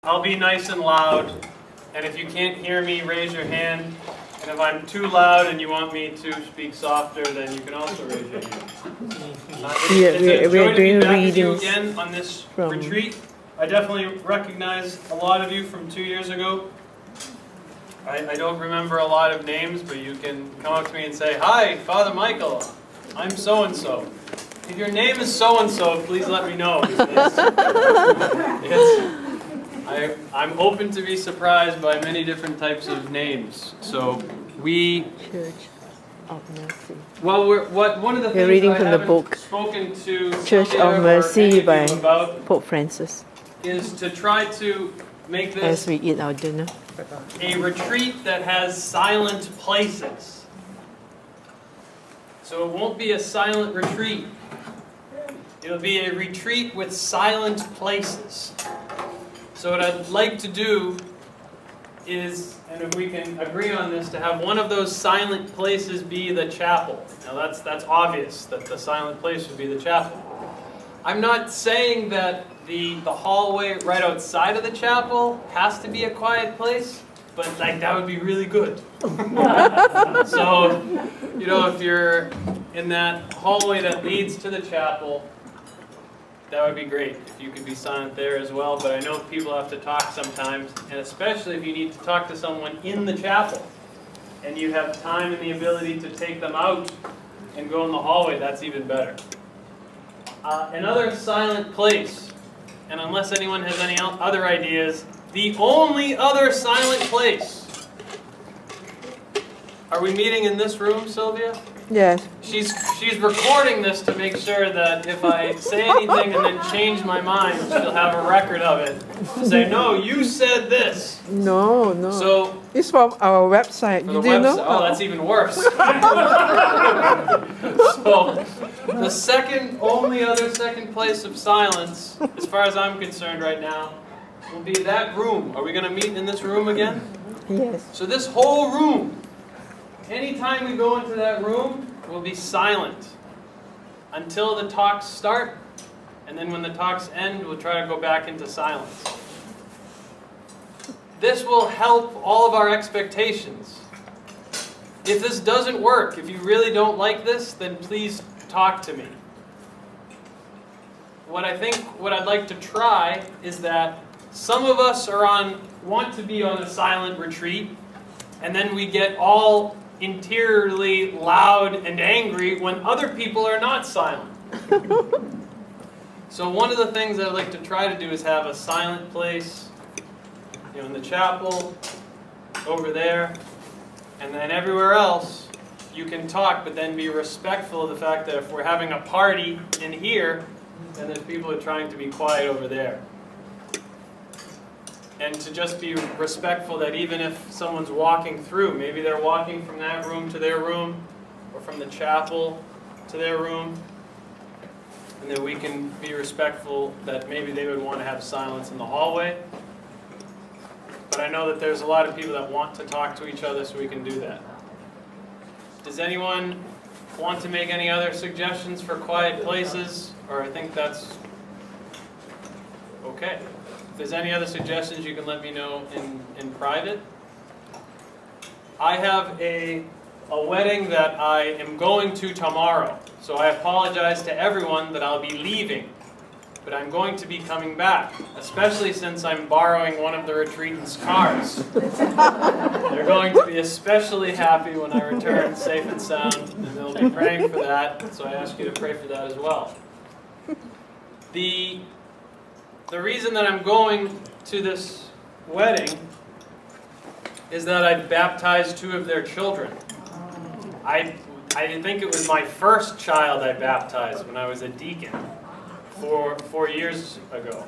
I'll be nice and loud, and if you can't hear me, raise your hand. And if I'm too loud and you want me to speak softer, then you can also raise your hand. It's a joy to be back with you again on this retreat. I definitely recognize a lot of you from 2 years ago. I don't remember a lot of names, but you can come up to me and say, "Hi, Father Michael, I'm so-and-so." If your name is so-and-so, please let me know. I'm open to be surprised by many different types of names. So Church of Mercy. Well, one of the things reading I from the haven't book, spoken to Church Sylvia of Mercy or by any of you about Pope Francis, is to try to make as this we eat our dinner. a retreat that has silent places. So it won't be a silent retreat. It'll be a retreat with silent places. So what I'd like to do is, and if we can agree on this, to have one of those silent places be the chapel. Now that's obvious that the silent place would be the chapel. I'm not saying that the hallway right outside of the chapel has to be a quiet place, but like that would be really good. So, if you're in that hallway that leads to the chapel, that would be great if you could be silent there as well. But I know people have to talk sometimes, and especially if you need to talk to someone in the chapel, and you have time and the ability to take them out and go in the hallway, that's even better. Another silent place, and unless anyone has any other ideas, the only other silent place. Are we meeting in this room, Sylvia? Yes. She's recording this to make sure that if I say anything and then change my mind, she'll have a record of it. To say, no, you said this. No. So It's from our website. for You the didn't website, know? oh, that's even worse. So the only other second place of silence, as far as I'm concerned right now, will be that room. Are we going to meet in this room again? Yes. So this whole room, anytime we go into that room, we'll be silent until the talks start, and then when the talks end, we'll try to go back into silence. This will help all of our expectations. If this doesn't work, if you really don't like this, then please talk to me. What I'd like to try is that some of us want to be on a silent retreat, and then we get all interiorly loud and angry when other people are not silent. So one of the things I'd like to try to do is have a silent place, in the chapel, over there, and then everywhere else you can talk, but then be respectful of the fact that if we're having a party in here, then there's people who are trying to be quiet over there. And to just be respectful that even if someone's walking through, maybe they're walking from that room to their room, or from the chapel to their room, and that we can be respectful that maybe they would want to have silence in the hallway. But I know that there's a lot of people that want to talk to each other, so we can do that. Does anyone want to make any other suggestions for quiet places? Or I think that's okay. If there's any other suggestions, you can let me know in private. I have a wedding that I am going to tomorrow. So I apologize to everyone that I'll be leaving. But I'm going to be coming back, especially since I'm borrowing one of the retreatants' cars. They're going to be especially happy when I return safe and sound, and they'll be praying for that, so I ask you to pray for that as well. The reason that I'm going to this wedding is that I baptized 2 of their children. I think it was my first child I baptized when I was a deacon 4 years ago,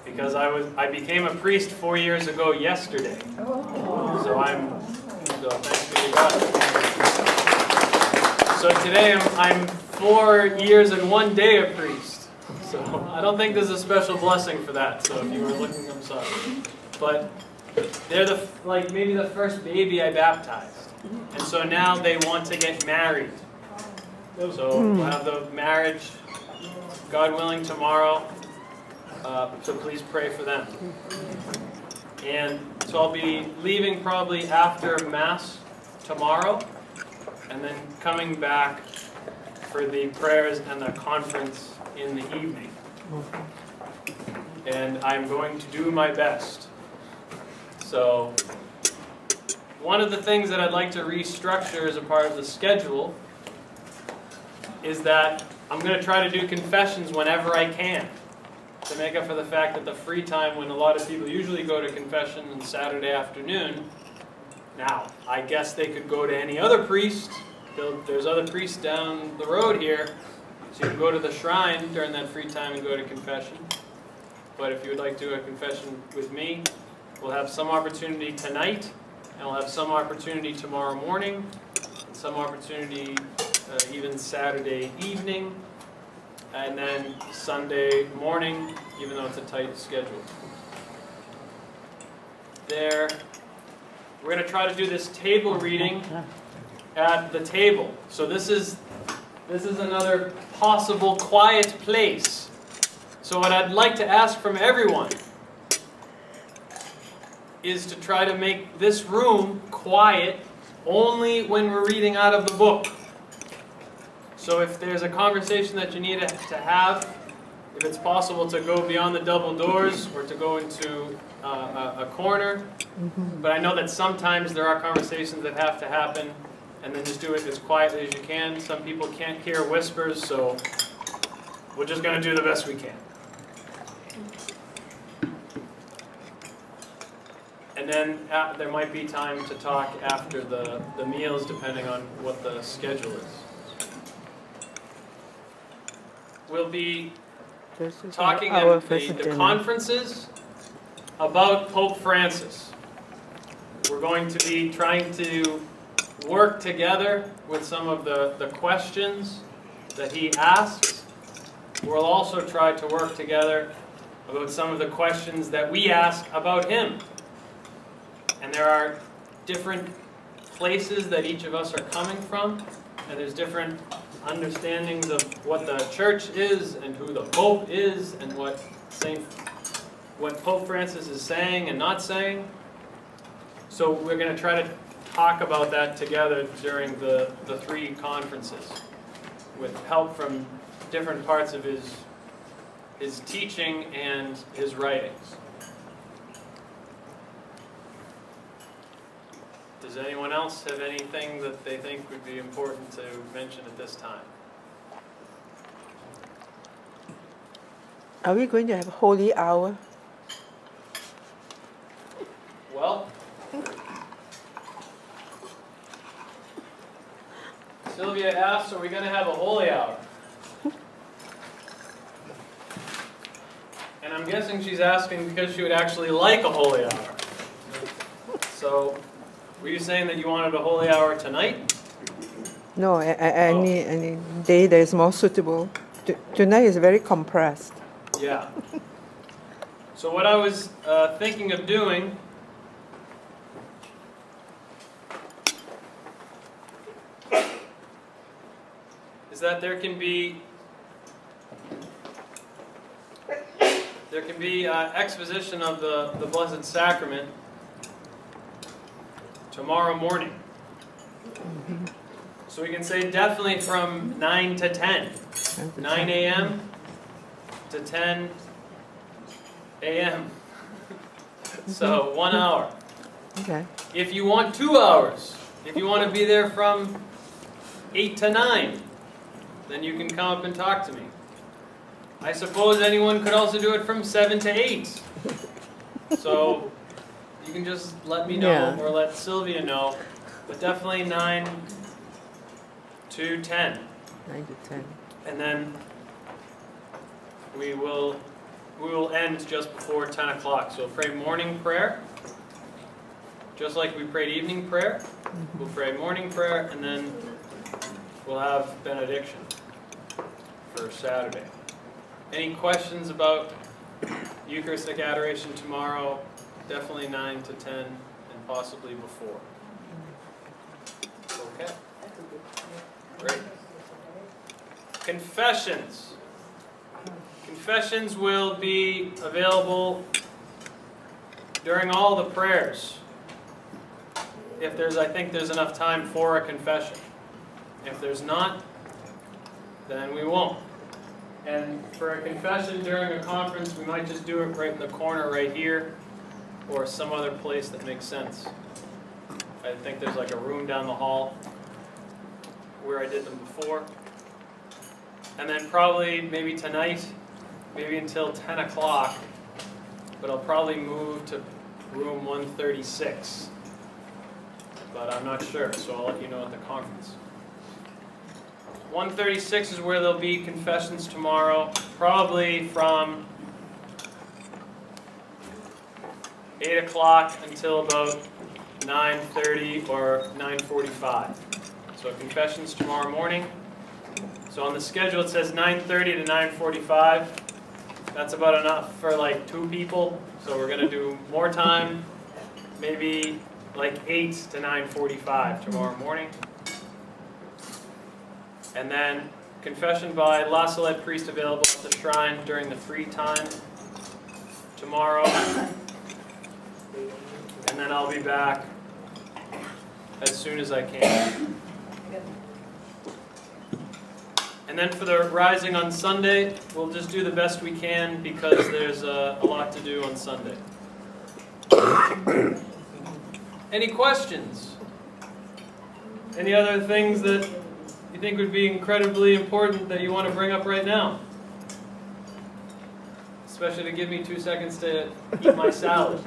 because I became a priest 4 years ago yesterday. So thanks be to God. So today I'm 4 years and 1 day a priest. So I don't think there's a special blessing for that. So if you were looking, I'm sorry. But they're maybe the first baby I baptized. And so now they want to get married. So we'll have the marriage, God willing, tomorrow. So please pray for them. And so I'll be leaving probably after Mass tomorrow, and then coming back for the prayers and the conference in the evening. And I'm going to do my best. So, one of the things that I'd like to restructure as a part of the schedule is that I'm going to try to do confessions whenever I can, to make up for the fact that the free time when a lot of people usually go to confession on Saturday afternoon. Now, I guess they could go to any other priest. There's other priests down the road here, so you can go to the shrine during that free time and go to confession. But if you would like to do a confession with me, we'll have some opportunity tonight, and we'll have some opportunity tomorrow morning, and some opportunity even Saturday evening, and then Sunday morning, even though it's a tight schedule. We're going to try to do this table reading at the table. So this is another possible quiet place. So what I'd like to ask from everyone is to try to make this room quiet only when we're reading out of the book. So if there's a conversation that you need to have, if it's possible to go beyond the double doors or to go into a corner. But I know that sometimes there are conversations that have to happen, and then just do it as quietly as you can. Some people can't hear whispers, so we're just going to do the best we can. And then there might be time to talk after the meals, depending on what the schedule is. We'll be talking at the conferences about Pope Francis. We're going to be trying to work together with some of the questions that he asks. We'll also try to work together about some of the questions that we ask about him. And there are different places that each of us are coming from, and there's different understandings of what the church is and who the Pope is and what Pope Francis is saying and not saying. So we're going to try to talk about that together during the three conferences with help from different parts of his teaching and his writings. Does anyone else have anything that they think would be important to mention at this time? Are we going to have holy hour? Well, Sylvia asked, are we going to have a holy hour? And I'm guessing she's asking because she would actually like a holy hour. So, were you saying that you wanted a holy hour tonight? No, any day that is more suitable. Tonight is very compressed. Yeah. So what I was thinking of doing is that there can be exposition of the Blessed Sacrament tomorrow morning. So we can say definitely from 9 to 10. 9 a.m. to 10 a.m. So 1 hour. Okay. If you want 2 hours, if you want to be there from 8 to 9, then you can come up and talk to me. I suppose anyone could also do it from 7 to 8. So you can just let me know or let Sylvia know. But definitely 9 to 10. 9 to 10. And then we will end just before 10 o'clock. So we'll pray morning prayer. Just like we prayed evening prayer. We'll pray morning prayer, and then we'll have benediction for Saturday. Any questions about Eucharistic adoration tomorrow? Definitely 9 to 10 and possibly before. Okay. Great. Confessions. Confessions will be available during all the prayers, I think there's enough time for a confession. If there's not, then we won't. And for a confession during a conference, we might just do it right in the corner right here, or some other place that makes sense. I think there's like a room down the hall where I did them before. And then probably maybe tonight, maybe until 10 o'clock, but I'll probably move to room 136. But I'm not sure, so I'll let you know at the conference. 136 is where there'll be confessions tomorrow, probably from 8 o'clock until about 9:30 or 9:45. So confessions tomorrow morning. So on the schedule it says 9:30 to 9:45. That's about enough for like 2 people. So we're going to do more time, maybe like 8 to 9:45 tomorrow morning. And then confession by La Salette priest available at the shrine during the free time tomorrow. And then I'll be back as soon as I can. And then for the rising on Sunday, we'll just do the best we can because there's a lot to do on Sunday. Any questions? Any other things that you think would be incredibly important that you want to bring up right now? Especially to give me 2 seconds to eat my salad.